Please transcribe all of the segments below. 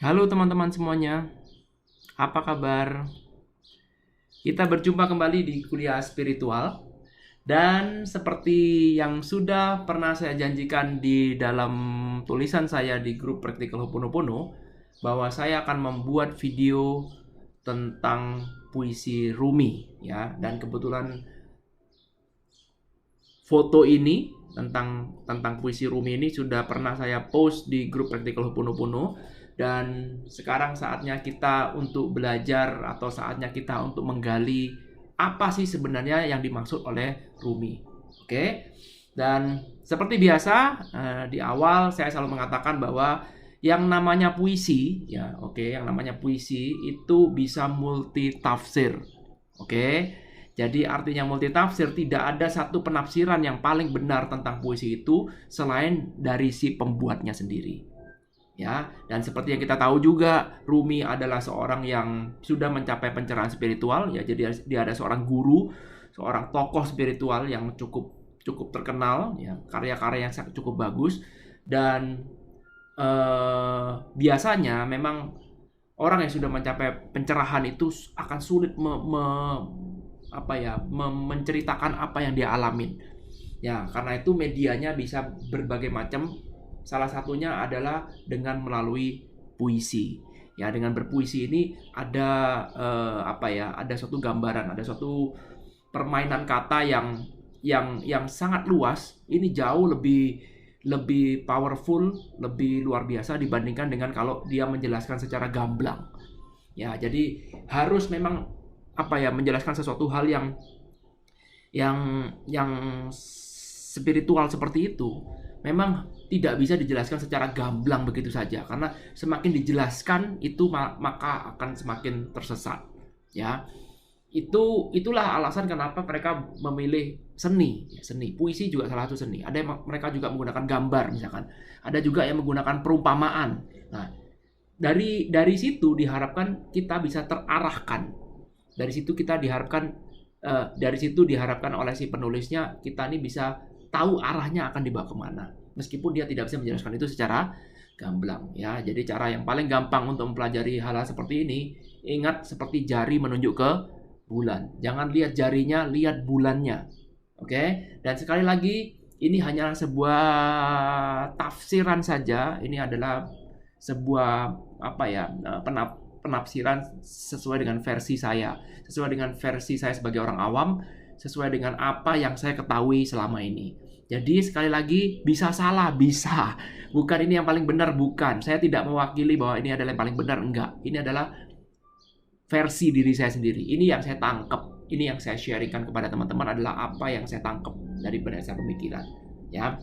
Halo teman-teman semuanya, apa kabar? Kita berjumpa kembali di kuliah spiritual. Dan seperti yang sudah pernah saya janjikan di dalam tulisan saya di grup Practical Ho'oponopono, bahwa saya akan membuat video tentang puisi Rumi ya. Dan kebetulan foto ini tentang puisi Rumi ini sudah pernah saya post di grup Practical Ho'oponopono, dan sekarang saatnya kita untuk belajar atau saatnya kita untuk menggali apa sih sebenarnya yang dimaksud oleh Rumi. Oke. Dan seperti biasa, di awal saya selalu mengatakan bahwa yang namanya puisi ya, yang namanya puisi itu bisa multi tafsir. Oke. Jadi artinya multitafsir, tidak ada satu penafsiran yang paling benar tentang puisi itu selain dari si pembuatnya sendiri. Ya, dan seperti yang kita tahu juga, Rumi adalah seorang yang sudah mencapai pencerahan spiritual ya. Jadi dia ada seorang guru, seorang tokoh spiritual yang cukup cukup terkenal ya, karya-karya yang cukup bagus. Dan biasanya memang orang yang sudah mencapai pencerahan itu akan sulit menceritakan apa yang dia alamin. Ya, karena itu medianya bisa berbagai macam. Salah satunya adalah dengan melalui puisi. Ya, dengan berpuisi ini ada ada suatu gambaran, ada suatu permainan kata yang sangat luas. Ini jauh lebih lebih powerful, lebih luar biasa dibandingkan dengan kalau dia menjelaskan secara gamblang. Ya, jadi harus memang menjelaskan sesuatu hal yang spiritual seperti itu memang tidak bisa dijelaskan secara gamblang begitu saja, karena semakin dijelaskan itu maka akan semakin tersesat ya. Itulah alasan kenapa mereka memilih seni. Puisi juga salah satu seni. Ada yang mereka juga menggunakan gambar misalkan, ada juga yang menggunakan perumpamaan. Nah, dari situ diharapkan kita bisa terarahkan. Dari situ diharapkan oleh si penulisnya, kita ini bisa tahu arahnya akan dibawa kemana, meskipun dia tidak bisa menjelaskan itu secara gamblang ya. Jadi cara yang paling gampang untuk mempelajari hal-hal seperti ini, ingat seperti jari menunjuk ke bulan, jangan lihat jarinya, lihat bulannya. Oke. Dan sekali lagi, ini hanya sebuah tafsiran saja. Ini adalah sebuah penafsiran sesuai dengan versi saya, sesuai dengan versi saya sebagai orang awam, sesuai dengan apa yang saya ketahui selama ini. Jadi sekali lagi, bisa salah, bisa. Bukan ini yang paling benar, bukan. Saya tidak mewakili bahwa ini adalah yang paling benar, enggak. Ini adalah versi diri saya sendiri. Ini yang saya tangkap, ini yang saya sharingkan kepada teman-teman adalah apa yang saya tangkap dari berdasar pemikiran. Ya,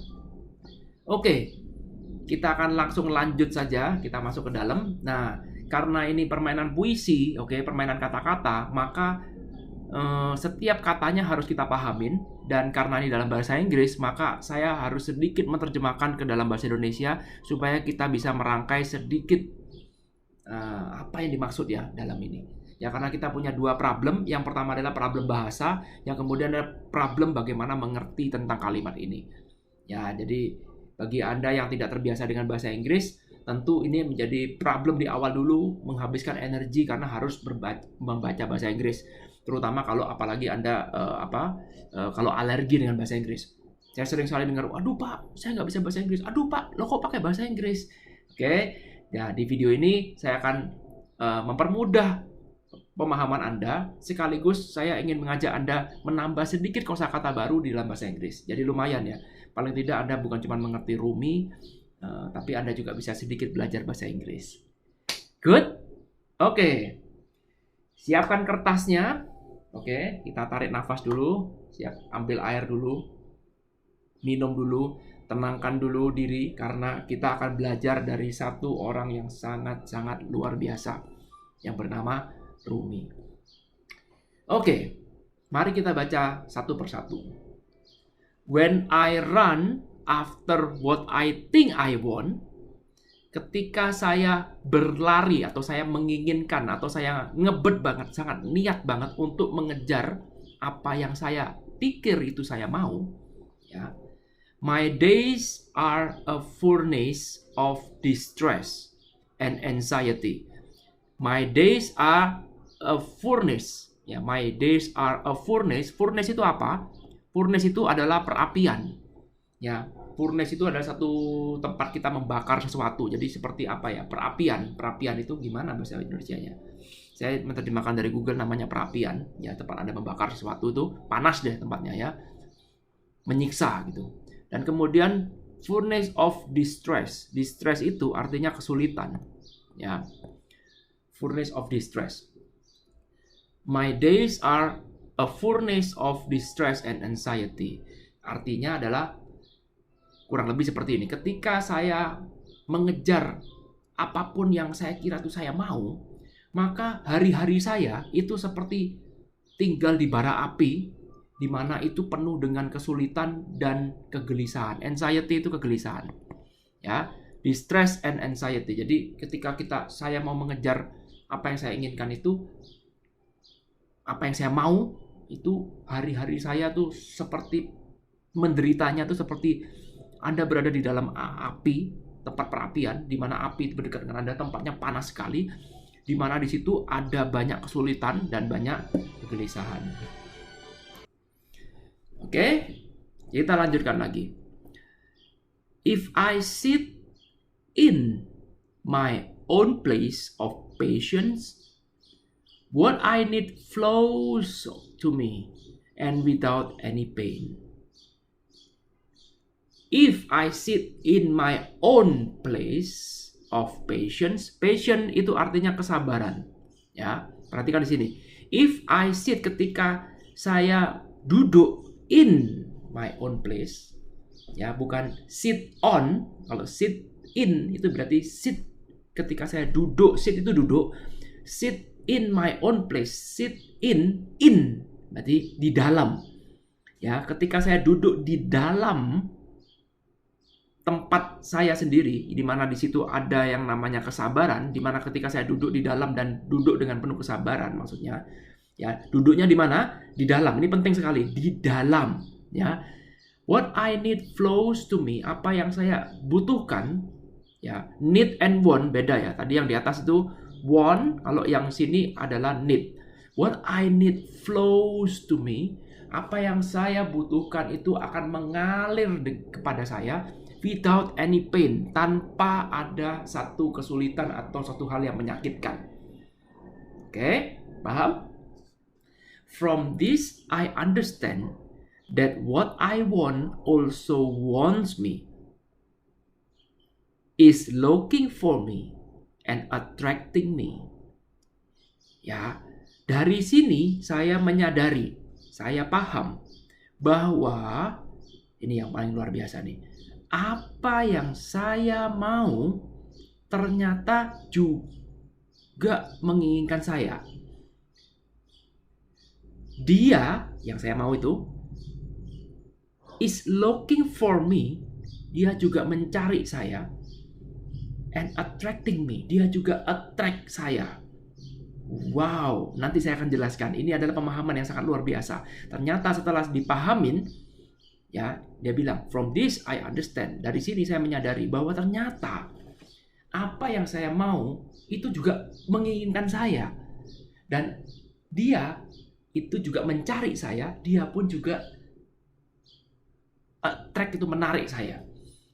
oke. Kita akan langsung lanjut saja, kita masuk ke dalam. Nah, karena ini permainan puisi, permainan kata-kata, maka setiap katanya harus kita pahamin. Dan karena ini dalam bahasa Inggris, maka saya harus sedikit menerjemahkan ke dalam bahasa Indonesia supaya kita bisa merangkai sedikit apa yang dimaksud ya dalam ini. Ya, karena kita punya dua problem. Yang pertama adalah problem bahasa, yang kemudian ada problem bagaimana mengerti tentang kalimat ini. Ya, jadi bagi Anda yang tidak terbiasa dengan bahasa Inggris, tentu ini menjadi problem di awal dulu, menghabiskan energi karena harus membaca bahasa Inggris. Terutama kalau apalagi Anda kalau alergi dengan bahasa Inggris. Saya sering sekali dengar, "Aduh Pak, saya nggak bisa bahasa Inggris." "Aduh Pak, lo kok pakai bahasa Inggris?" Oke. Ya, di video ini saya akan mempermudah pemahaman Anda, sekaligus saya ingin mengajak Anda menambah sedikit kosakata baru di dalam bahasa Inggris. Jadi lumayan ya. Paling tidak Anda bukan cuma mengerti Rumi, tapi Anda juga bisa sedikit belajar bahasa Inggris. Good? Oke. Siapkan kertasnya. Oke, kita tarik nafas dulu. Siap, ambil air dulu. Minum dulu. Tenangkan dulu diri, karena kita akan belajar dari satu orang yang sangat-sangat luar biasa, yang bernama Rumi. Oke, mari kita baca satu persatu. When I run after what I think I want, ketika saya berlari atau saya menginginkan atau saya ngebet banget, sangat niat banget untuk mengejar apa yang saya pikir itu saya mau, ya. My days are a furnace of distress. and anxiety. My days are a furnace. Ya, my days are a furnace. Furnace itu apa? Furnace itu adalah perapian. Ya, furnace itu adalah satu tempat kita membakar sesuatu. Jadi seperti apa ya? Perapian. Perapian itu gimana bahasa Indonesianya? Saya menerjemahkan dari Google, namanya perapian. Ya, tempat Anda membakar sesuatu itu panas deh tempatnya ya. Menyiksa gitu. Dan kemudian furnace of distress. Distress itu artinya kesulitan. Ya. Furnace of distress. My days are a furnace of distress and anxiety. Artinya adalah kurang lebih seperti ini. Ketika saya mengejar apapun yang saya kira itu saya mau, maka hari-hari saya itu seperti tinggal di bara api, di mana itu penuh dengan kesulitan dan kegelisahan. Anxiety itu kegelisahan. Ya, distress and anxiety. Jadi ketika saya mau mengejar apa yang saya inginkan itu, apa yang saya mau itu, hari-hari saya tuh seperti menderitanya tuh seperti Anda berada di dalam api, tempat perapian, di mana api berdekat dengan Anda, tempatnya panas sekali, di mana di situ ada banyak kesulitan dan banyak kegelisahan. Oke, kita lanjutkan lagi. If I sit in my own place of patience, what I need flows to me and without any pain. If I sit in my own place of patience, patience itu artinya kesabaran. Ya, perhatikan di sini. If I sit, ketika saya duduk in my own place, ya, bukan sit on. Kalau sit in itu berarti sit, ketika saya duduk. Sit itu duduk. Sit in my own place. Sit in berarti di dalam. Ya, ketika saya duduk di dalam tempat saya sendiri, di mana di situ ada yang namanya kesabaran, di mana ketika saya duduk di dalam dan duduk dengan penuh kesabaran, maksudnya ya, duduknya di mana? Di dalam. Ini penting sekali, di dalam, ya. What I need flows to me. Apa yang saya butuhkan, ya. Need and want beda ya. Tadi yang di atas itu want, kalau yang sini adalah need. What I need flows to me. Apa yang saya butuhkan itu akan mengalir kepada saya without any pain, tanpa ada satu kesulitan atau satu hal yang menyakitkan. Oke, paham? From this I understand that what I want also wants me, is looking for me and attracting me. Ya, dari sini saya menyadari, saya paham bahwa ini yang paling luar biasa nih. Apa yang saya mau ternyata juga menginginkan saya. Dia yang saya mau itu is looking for me. Dia juga mencari saya. And attracting me. Dia juga attract saya. Wow, nanti saya akan jelaskan. Ini adalah pemahaman yang sangat luar biasa. Ternyata setelah dipahamin, ya, dia bilang, from this I understand. Dari sini saya menyadari bahwa ternyata apa yang saya mau itu juga menginginkan saya. Dan dia itu juga mencari saya, dia pun juga attract, itu menarik saya.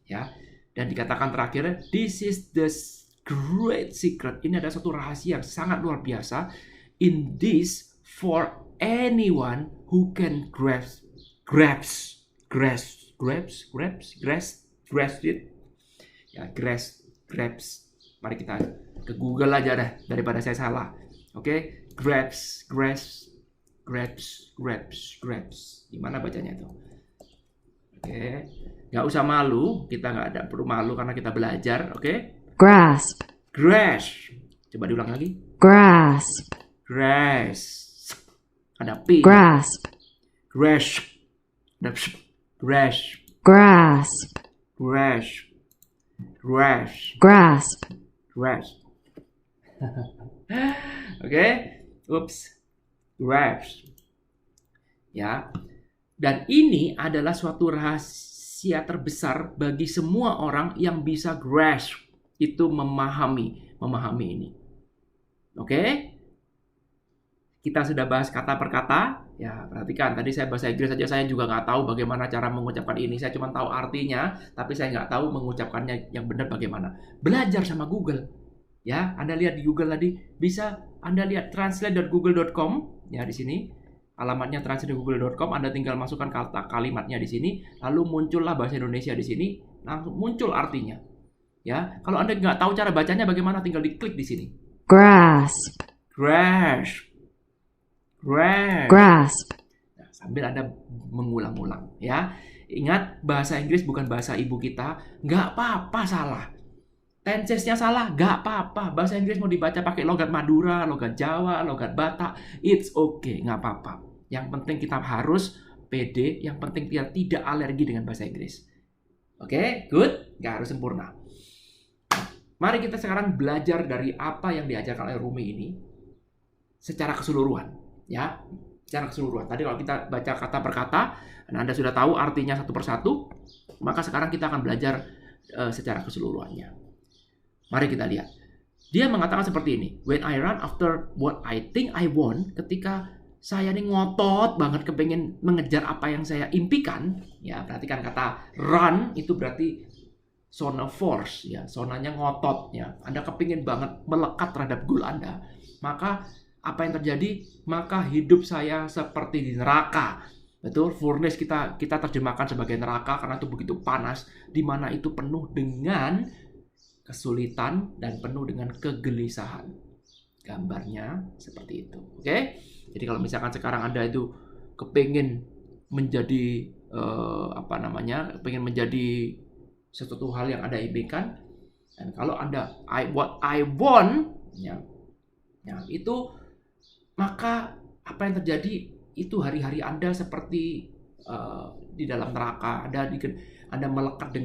Ya. Dan dikatakan terakhir, this is the great secret. Ini ada satu rahasia yang sangat luar biasa. In this, for anyone who can grasp it. Ya, grasp. Mari kita ke Google aja deh daripada saya salah. Oke, grasp. Gimana bacanya itu? Oke, nggak usah malu. Kita nggak ada perlu malu karena kita belajar. Oke? Grasp. Coba diulang lagi. Grasp. Ada P. Grasp. Grasp. Oke? Oops. Grasp. Ya. Dan ini adalah suatu rahasia terbesar bagi semua orang yang bisa grasp. itu memahami ini. Oke? Kita sudah bahas kata per kata. Ya, perhatikan. Tadi saya bahasa Inggris saja, saya juga nggak tahu bagaimana cara mengucapkan ini. Saya cuma tahu artinya, tapi saya nggak tahu mengucapkannya yang benar bagaimana. Belajar sama Google. Ya, Anda lihat di Google tadi, bisa Anda lihat translate.google.com. Ya, di sini. Alamatnya translate.google.com. Anda tinggal masukkan kata kalimatnya di sini. Lalu muncullah bahasa Indonesia di sini. Langsung muncul artinya. Ya, kalau Anda nggak tahu cara bacanya bagaimana, tinggal diklik di sini. grasp, Grasp. grasp, Nah, sambil Anda mengulang-ulang, ya. Ingat, bahasa Inggris bukan bahasa ibu kita. Nggak apa-apa salah. Tensesnya salah, nggak apa-apa. Bahasa Inggris mau dibaca pakai logat Madura, logat Jawa, logat Batak, it's okay, nggak apa-apa. Yang penting kita harus pede, yang penting kita tidak alergi dengan bahasa Inggris. Oke, good? Nggak harus sempurna. Mari kita sekarang belajar dari apa yang diajarkan oleh Rumi ini secara keseluruhan. Ya, secara keseluruhan. Tadi kalau kita baca kata per kata, dan Anda sudah tahu artinya satu persatu, maka sekarang kita akan belajar secara keseluruhannya. Mari kita lihat. Dia mengatakan seperti ini. When I run after what I think I want, ketika saya ini ngotot banget kepengen mengejar apa yang saya impikan, ya perhatikan kata run itu berarti zona force, ya zonanya ngotot, ya. Anda kepingin banget melekat terhadap goal Anda, maka apa yang terjadi? Maka hidup saya seperti di neraka. Betul, furnace kita terjemahkan sebagai neraka karena itu begitu panas, di mana itu penuh dengan kesulitan dan penuh dengan kegelisahan. Gambarnya seperti itu. Oke? Jadi kalau misalkan sekarang Anda itu kepingin menjadi kepingin menjadi sesuatu hal yang Anda impikan, dan kalau Anda what I want, ya itu, maka apa yang terjadi itu hari-hari Anda seperti di dalam neraka. Anda melekat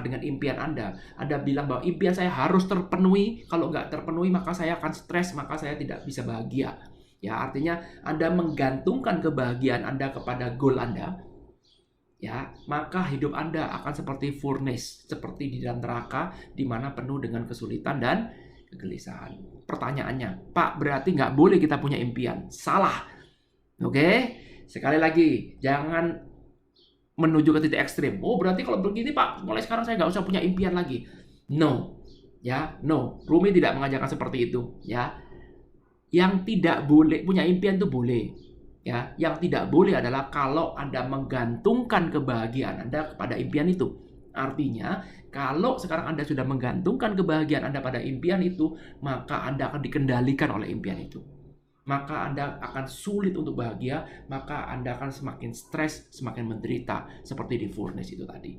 dengan impian Anda. Anda bilang bahwa impian saya harus terpenuhi. Kalau nggak terpenuhi maka saya akan stres, maka saya tidak bisa bahagia. Ya, artinya Anda menggantungkan kebahagiaan Anda kepada goal Anda. Ya, maka hidup Anda akan seperti furnace, seperti di dalam neraka, di mana penuh dengan kesulitan dan kegelisahan. Pertanyaannya, Pak, berarti nggak boleh kita punya impian? Salah. Oke? Sekali lagi, jangan menuju ke titik ekstrim. Oh, berarti kalau begini, Pak, mulai sekarang saya nggak usah punya impian lagi. No. Ya, no. Rumi tidak mengajarkan seperti itu. Ya. Yang tidak boleh punya impian itu boleh. Ya, yang tidak boleh adalah kalau Anda menggantungkan kebahagiaan Anda kepada impian itu. Artinya, kalau sekarang Anda sudah menggantungkan kebahagiaan Anda pada impian itu, maka Anda akan dikendalikan oleh impian itu. Maka Anda akan sulit untuk bahagia, maka Anda akan semakin stres, semakin menderita, seperti di furnace itu tadi.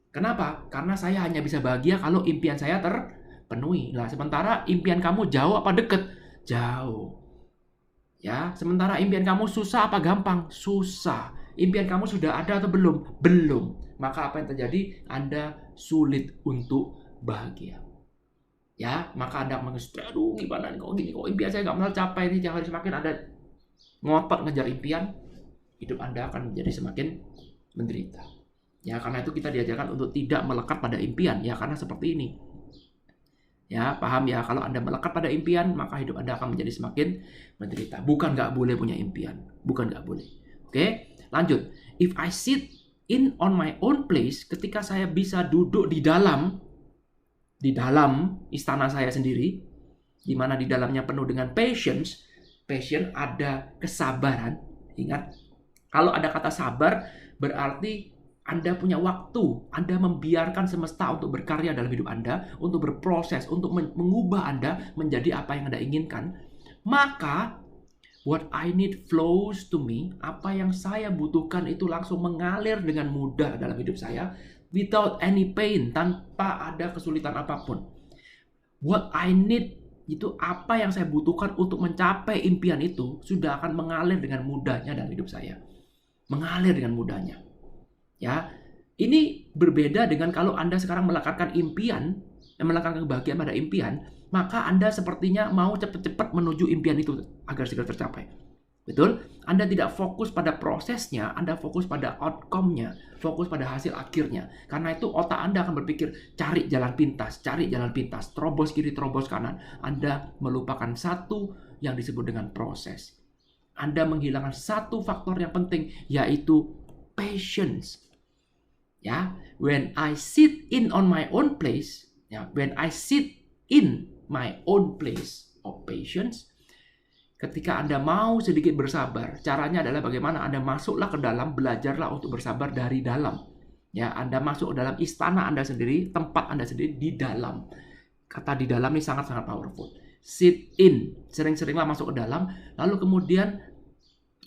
Kenapa? Karena saya hanya bisa bahagia kalau impian saya terpenuhi. Nah, sementara impian kamu jauh apa deket? Jauh. Ya, sementara impian kamu susah apa gampang? Susah. Impian kamu sudah ada atau belum? Belum. Maka apa yang terjadi? Anda sulit untuk bahagia. Ya, maka Anda mengestres, aduh gimana nih, kok gini, kok impian saya nggak tercapai nih, jangan semakin Anda ngotot ngejar impian, hidup Anda akan menjadi semakin menderita. Ya, karena itu kita diajarkan untuk tidak melekat pada impian, ya karena seperti ini. Ya, paham ya, kalau Anda melekat pada impian, maka hidup Anda akan menjadi semakin menderita. Bukan nggak boleh punya impian. Bukan nggak boleh. Oke, lanjut. If I sit on my own place, ketika saya bisa duduk di dalam istana saya sendiri, di mana di dalamnya penuh dengan patience ada kesabaran. Ingat, kalau ada kata sabar, berarti Anda punya waktu, Anda membiarkan semesta untuk berkarya dalam hidup Anda, untuk berproses, untuk mengubah Anda menjadi apa yang Anda inginkan. Maka, what I need flows to me, apa yang saya butuhkan itu langsung mengalir dengan mudah dalam hidup saya, without any pain, tanpa ada kesulitan apapun. What I need, itu apa yang saya butuhkan untuk mencapai impian itu, sudah akan mengalir dengan mudahnya dalam hidup saya. Mengalir dengan mudahnya. Ya, ini berbeda dengan kalau Anda sekarang melekatkan impian, melekatkan kebahagiaan pada impian, maka Anda sepertinya mau cepat-cepat menuju impian itu agar segera tercapai. Betul? Anda tidak fokus pada prosesnya, Anda fokus pada outcome-nya, fokus pada hasil akhirnya. Karena itu otak Anda akan berpikir, cari jalan pintas, terobos kiri, terobos kanan. Anda melupakan satu yang disebut dengan proses. Anda menghilangkan satu faktor yang penting, yaitu patience. Ya, when I sit in on my own place, when I sit in my own place of patience, ketika Anda mau sedikit bersabar, caranya adalah bagaimana Anda masuklah ke dalam, belajarlah untuk bersabar dari dalam. Ya, Anda masuk ke dalam istana Anda sendiri, tempat Anda sendiri di dalam. Kata di dalam ini sangat-sangat powerful. Sit in, sering-seringlah masuk ke dalam, lalu kemudian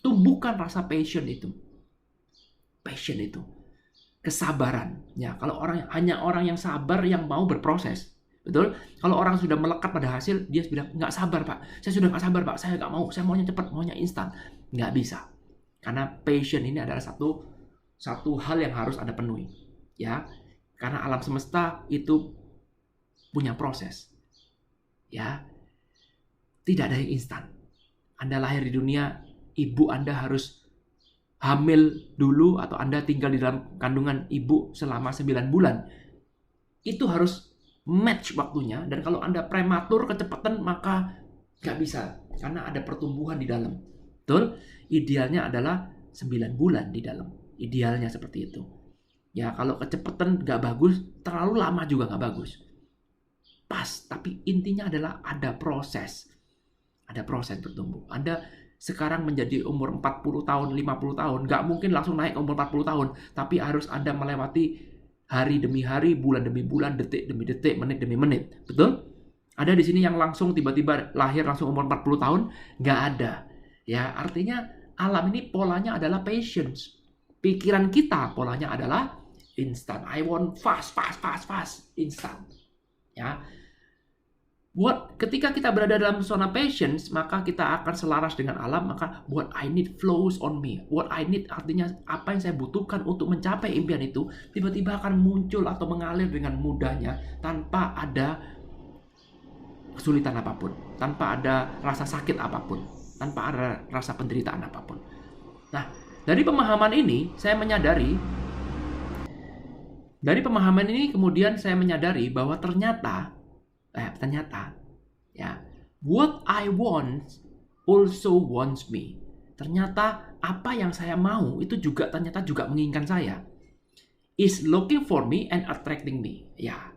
tumbuhkan rasa passion itu. Passion itu. Kesabaran. Ya, kalau hanya orang yang sabar yang mau berproses. Betul? Kalau orang sudah melekat pada hasil, dia bilang, nggak sabar Pak. Saya sudah nggak sabar Pak. Saya nggak mau. Saya maunya cepat, maunya instan. Nggak bisa. Karena passion ini adalah satu hal yang harus Anda penuhi. Ya, karena alam semesta itu punya proses. Ya, tidak ada yang instan. Anda lahir di dunia, ibu Anda harus hamil dulu atau Anda tinggal di dalam kandungan ibu selama 9 bulan. Itu harus match waktunya, dan kalau Anda prematur, kecepatan, maka nggak bisa karena ada pertumbuhan di dalam. Betul? Idealnya adalah 9 bulan di dalam. Idealnya seperti itu. Ya, kalau kecepatan nggak bagus, terlalu lama juga nggak bagus. Pas, tapi intinya adalah ada proses. Ada proses bertumbuh. Anda sekarang menjadi umur 40 tahun, 50 tahun, nggak mungkin langsung naik ke umur 40 tahun, tapi harus Anda melewati hari demi hari, bulan demi bulan, detik demi detik, menit demi menit. Betul? Ada di sini yang langsung tiba-tiba lahir langsung umur 40 tahun? Nggak ada. Ya, artinya alam ini polanya adalah patience. Pikiran kita polanya adalah instan. I want fast, instan. Ya. Ketika kita berada dalam zona patience, maka kita akan selaras dengan alam, maka what I need flows on me. What I need artinya apa yang saya butuhkan untuk mencapai impian itu, tiba-tiba akan muncul atau mengalir dengan mudahnya tanpa ada kesulitan apapun, tanpa ada rasa sakit apapun, tanpa ada rasa penderitaan apapun. Nah, dari pemahaman ini kemudian saya menyadari bahwa ternyata ya, what I want also wants me. Ternyata apa yang saya mau itu ternyata juga menginginkan saya. Is looking for me and attracting me. Ya,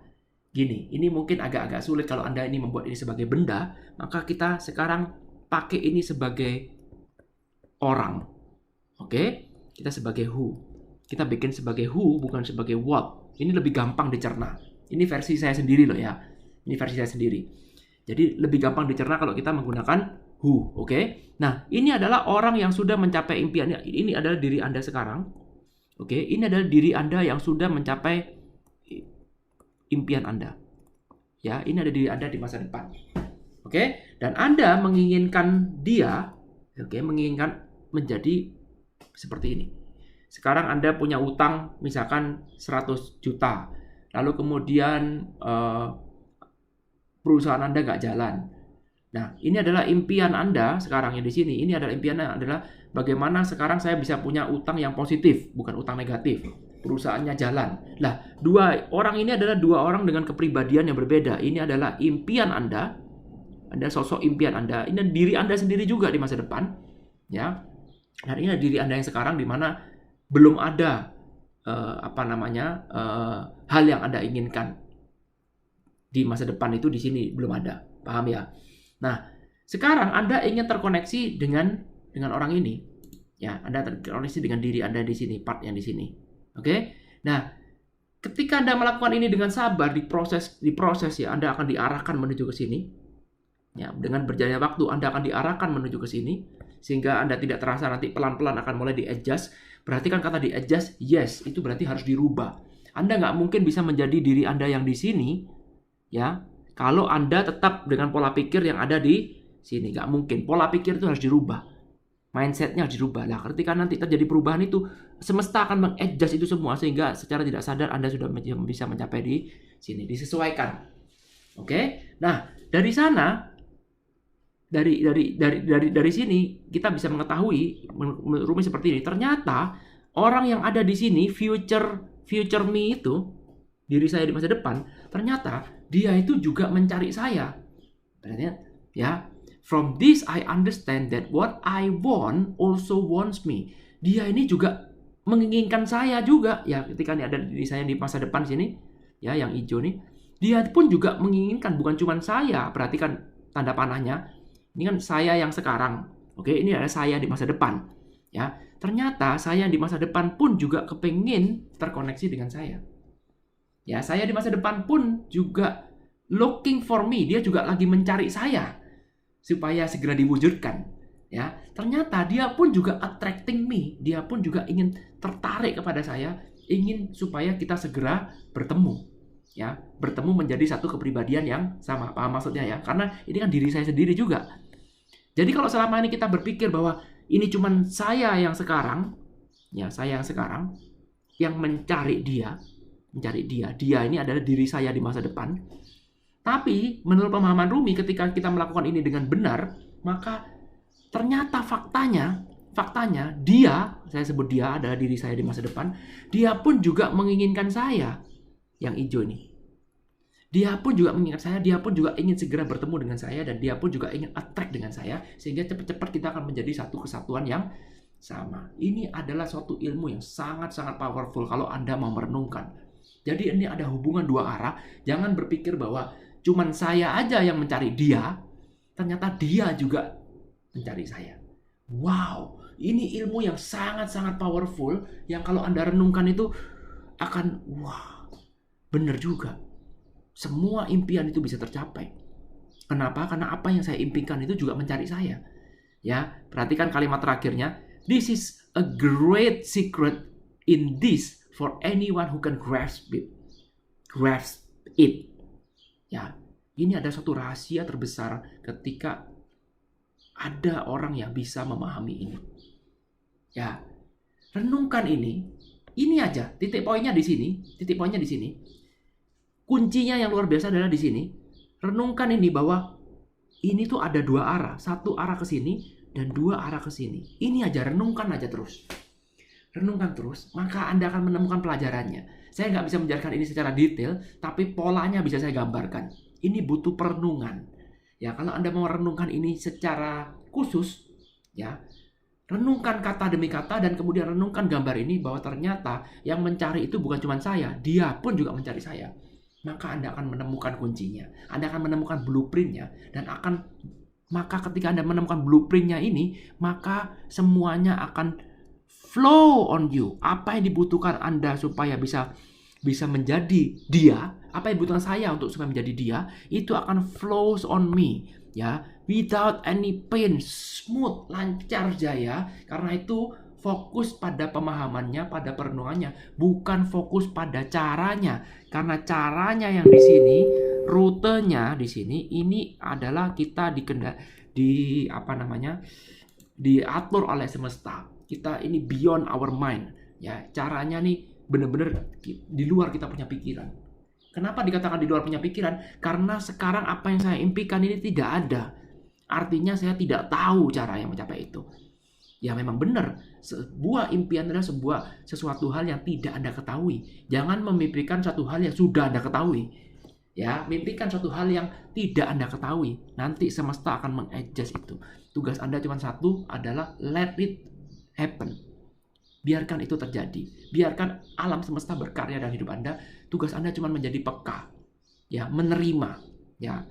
gini, ini mungkin agak-agak sulit kalau Anda ini membuat ini sebagai benda, maka kita sekarang pakai ini sebagai orang. Oke? Kita sebagai who. Kita bikin sebagai who, bukan sebagai what. Ini lebih gampang dicerna. Ini versi saya sendiri loh ya. Ini versi saya sendiri. Jadi lebih gampang dicerna kalau kita menggunakan who, oke? Nah, ini adalah orang yang sudah mencapai impiannya. Ini adalah diri Anda sekarang. Oke, ini adalah diri Anda yang sudah mencapai impian Anda. Ya, ini ada diri Anda di masa depan. Oke? Dan Anda menginginkan dia, menginginkan menjadi seperti ini. Sekarang Anda punya utang misalkan 100 juta. Lalu kemudian perusahaan Anda nggak jalan. Nah, ini adalah impian Anda sekarang yang di sini. Ini adalah impiannya adalah bagaimana sekarang saya bisa punya utang yang positif, bukan utang negatif. Perusahaannya jalan. Nah, dua orang ini adalah dua orang dengan kepribadian yang berbeda. Ini adalah impian Anda. Anda sosok impian Anda. Ini diri Anda sendiri juga di masa depan. Ya. Dan ini adalah diri Anda yang sekarang di mana belum ada hal yang Anda inginkan. Di masa depan itu di sini belum ada, paham ya? Nah, sekarang Anda ingin terkoneksi dengan orang ini, ya. Anda terkoneksi dengan diri Anda di sini, part yang di sini, oke? Nah, ketika Anda melakukan ini dengan sabar, diproses ya, Anda akan diarahkan menuju ke sini, ya. Dengan berjalannya waktu, Anda akan diarahkan menuju ke sini, sehingga Anda tidak terasa nanti pelan-pelan akan mulai di-adjust. Perhatikan kata di-adjust, yes, itu berarti harus dirubah. Anda nggak mungkin bisa menjadi diri Anda yang di sini, ya, kalau Anda tetap dengan pola pikir yang ada di sini. Nggak mungkin. Pola pikir itu harus dirubah. Mindsetnya harus dirubah. Nah, ketika nanti terjadi perubahan itu, semesta akan meng-adjust itu semua sehingga secara tidak sadar Anda sudah bisa mencapai di sini. Disesuaikan. Oke? Nah, dari sana dari sini kita bisa mengetahui menurut seperti ini. Ternyata orang yang ada di sini, future me itu, diri saya di masa depan, ternyata dia itu juga mencari saya. Ternyata ya, from this I understand that what I want also wants me. Dia ini juga menginginkan saya juga ya, ketika ini ada diri saya di masa depan sini ya, yang hijau nih, dia pun juga menginginkan, bukan cuma saya. Perhatikan tanda panahnya. Ini kan saya yang sekarang. Oke, ini adalah saya di masa depan. Ya, ternyata saya di masa depan pun juga kepengin terkoneksi dengan saya. Ya, saya di masa depan pun juga looking for me. Dia juga lagi mencari saya supaya segera diwujudkan. Ya, ternyata dia pun juga attracting me. Dia pun juga ingin tertarik kepada saya, ingin supaya kita segera bertemu. Ya, bertemu menjadi satu kepribadian yang sama. Paham maksudnya ya? Karena ini kan diri saya sendiri juga. Jadi kalau selama ini kita berpikir bahwa ini cuman saya yang sekarang, ya saya yang sekarang, yang mencari dia ini adalah diri saya di masa depan. Tapi menurut pemahaman Rumi, ketika kita melakukan ini dengan benar, maka ternyata faktanya dia, saya sebut dia adalah diri saya di masa depan, dia pun juga menginginkan saya yang hijau ini. Dia pun juga mengingat saya, dia pun juga ingin segera bertemu dengan saya, dan dia pun juga ingin attract dengan saya, sehingga cepat-cepat kita akan menjadi satu kesatuan yang sama. Ini adalah suatu ilmu yang sangat-sangat powerful kalau Anda mau merenungkan. Jadi ini ada hubungan dua arah. Jangan berpikir bahwa cuman saya aja yang mencari dia, ternyata dia juga mencari saya. Wow, ini ilmu yang sangat-sangat powerful, yang kalau Anda renungkan itu akan, wah, benar juga. Semua impian itu bisa tercapai. Kenapa? Karena apa yang saya impikan itu juga mencari saya. Ya, perhatikan kalimat terakhirnya. This is a great secret in this for anyone who can grasp it. Grasp it. Ya, ini ada satu rahasia terbesar ketika ada orang yang bisa memahami ini. Ya, renungkan ini. Ini aja, titik poinnya di sini. Titik poinnya di sini. Kuncinya yang luar biasa adalah di sini. Renungkan ini bahwa ini tuh ada dua arah. Satu arah ke sini dan dua arah ke sini. Ini aja, renungkan aja terus. Renungkan terus, maka Anda akan menemukan pelajarannya. Saya nggak bisa menjelaskan ini secara detail, tapi polanya bisa saya gambarkan. Ini butuh perenungan. Ya, kalau Anda mau renungkan ini secara khusus, ya, renungkan kata demi kata dan kemudian renungkan gambar ini bahwa ternyata yang mencari itu bukan cuma saya, dia pun juga mencari saya. Maka Anda akan menemukan kuncinya, Anda akan menemukan blueprintnya, dan maka ketika Anda menemukan blueprintnya ini, maka semuanya akan flow on you. Apa yang dibutuhkan Anda supaya bisa menjadi dia, apa yang dibutuhkan saya untuk supaya menjadi dia, itu akan flows on me, ya, without any pain, smooth, lancar jaya. Karena itu fokus pada pemahamannya, pada perenungannya, bukan fokus pada caranya. Karena caranya yang di sini, rutenya di sini, ini adalah kita diatur oleh semesta. Kita ini beyond our mind, ya. Caranya nih benar-benar di luar kita punya pikiran. Kenapa dikatakan di luar punya pikiran? Karena sekarang apa yang saya impikan ini tidak ada. Artinya saya tidak tahu cara yang mencapai itu. Ya memang benar, sebuah impian adalah sesuatu hal yang tidak Anda ketahui. Jangan memimpikan satu hal yang sudah Anda ketahui. Ya, mimpikan suatu hal yang tidak Anda ketahui. Nanti semesta akan mengadjust itu. Tugas Anda cuma satu, adalah let it happen. Biarkan itu terjadi. Biarkan alam semesta berkarya dalam hidup Anda. Tugas Anda cuma menjadi peka. Ya, menerima. Ya.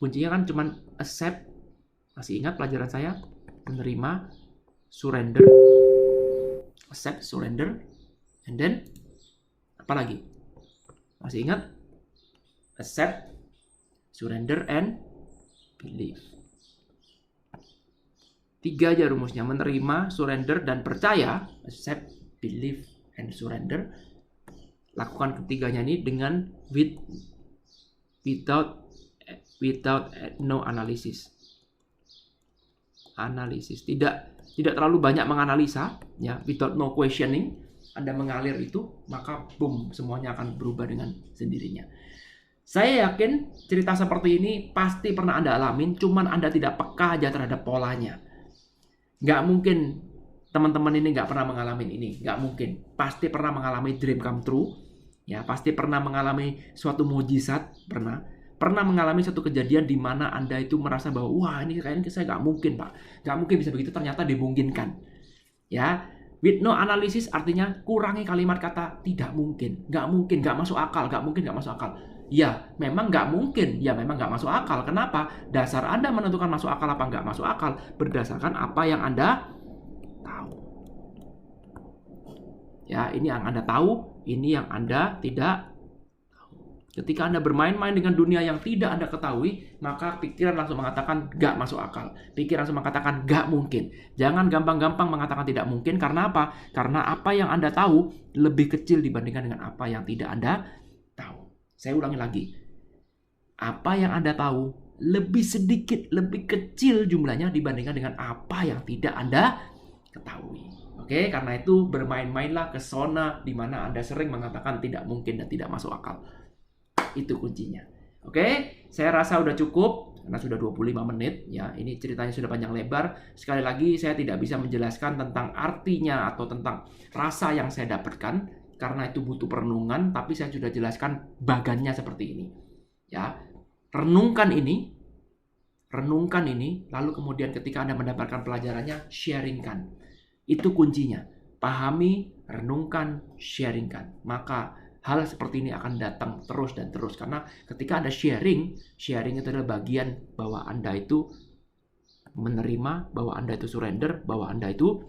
Kuncinya kan cuma accept. Masih ingat pelajaran saya? Menerima, surrender, accept, surrender, and then apa lagi? Masih ingat? Accept, surrender, and believe. 3 aja rumusnya: menerima, surrender, dan percaya. Accept, believe, and surrender. Lakukan ketiganya ini dengan without no analysis. Tidak terlalu banyak menganalisa, ya, without no questioning. Anda mengalir itu, maka boom, semuanya akan berubah dengan sendirinya. Saya yakin cerita seperti ini pasti pernah Anda alamin, cuman Anda tidak peka aja terhadap polanya. Nggak mungkin teman-teman ini nggak pernah mengalami ini, nggak mungkin. Pasti pernah mengalami dream come true, ya pasti pernah mengalami suatu mujizat, pernah mengalami suatu kejadian di mana Anda itu merasa bahwa wah ini kayaknya saya nggak mungkin Pak, nggak mungkin bisa begitu, ternyata dimungkinkan. Ya, with no analysis artinya kurangi kalimat kata tidak mungkin, nggak masuk akal, nggak mungkin, nggak masuk akal. Ya, memang nggak mungkin. Ya, memang nggak masuk akal. Kenapa? Dasar Anda menentukan masuk akal apa nggak masuk akal berdasarkan apa yang Anda tahu. Ya, ini yang Anda tahu, ini yang Anda tidak tahu. Ketika Anda bermain-main dengan dunia yang tidak Anda ketahui, maka pikiran langsung mengatakan nggak masuk akal. Pikiran langsung mengatakan nggak mungkin. Jangan gampang-gampang mengatakan tidak mungkin. Karena apa? Karena apa yang Anda tahu lebih kecil dibandingkan dengan apa yang tidak Anda tahu. Saya ulangi lagi. Apa yang Anda tahu lebih sedikit, lebih kecil jumlahnya dibandingkan dengan apa yang tidak Anda ketahui. Oke, karena itu bermain-mainlah ke zona di mana Anda sering mengatakan tidak mungkin dan tidak masuk akal. Itu kuncinya. Oke, saya rasa udah cukup karena sudah 25 menit ya. Ini ceritanya sudah panjang lebar. Sekali lagi saya tidak bisa menjelaskan tentang artinya atau tentang rasa yang saya dapatkan karena itu butuh perenungan, tapi saya sudah jelaskan bagannya seperti ini. Ya, renungkan ini, lalu kemudian ketika Anda mendapatkan pelajarannya, sharingkan. Itu kuncinya. Pahami, renungkan, sharingkan. Maka hal seperti ini akan datang terus dan terus. Karena ketika Anda sharing itu adalah bagian bahwa Anda itu menerima, bahwa Anda itu surrender, bahwa Anda itu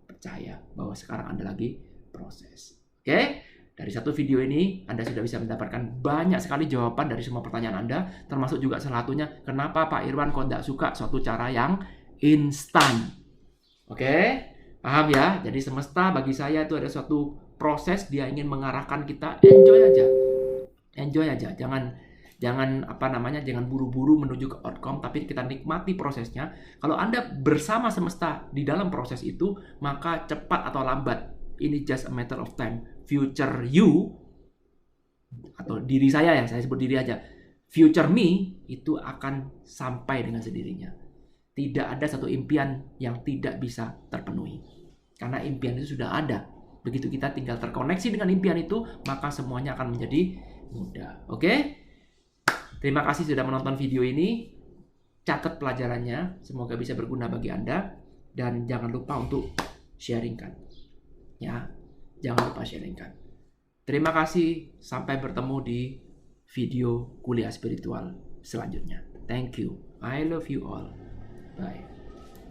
percaya bahwa sekarang Anda lagi proses. Oke, dari satu video ini Anda sudah bisa mendapatkan banyak sekali jawaban dari semua pertanyaan Anda, termasuk juga salah satunya kenapa Pak Irwan kok tidak suka suatu cara yang instan. Oke, paham ya? Jadi semesta bagi saya itu ada suatu proses, dia ingin mengarahkan kita, enjoy aja, jangan buru-buru menuju ke outcome, tapi kita nikmati prosesnya. Kalau Anda bersama semesta di dalam proses itu, maka cepat atau lambat, ini just a matter of time. Future you atau diri saya ya, saya sebut diri aja. Future me itu akan sampai dengan sendirinya. Tidak ada satu impian yang tidak bisa terpenuhi. Karena impian itu sudah ada. Begitu kita tinggal terkoneksi dengan impian itu, maka semuanya akan menjadi mudah. Oke? Terima kasih sudah menonton video ini. Catat pelajarannya, semoga bisa berguna bagi Anda. Dan jangan lupa untuk sharingkan. Ya, jangan lupa sharingkan. Terima kasih, sampai bertemu di video kuliah spiritual selanjutnya. Thank you. I love you all. Bye.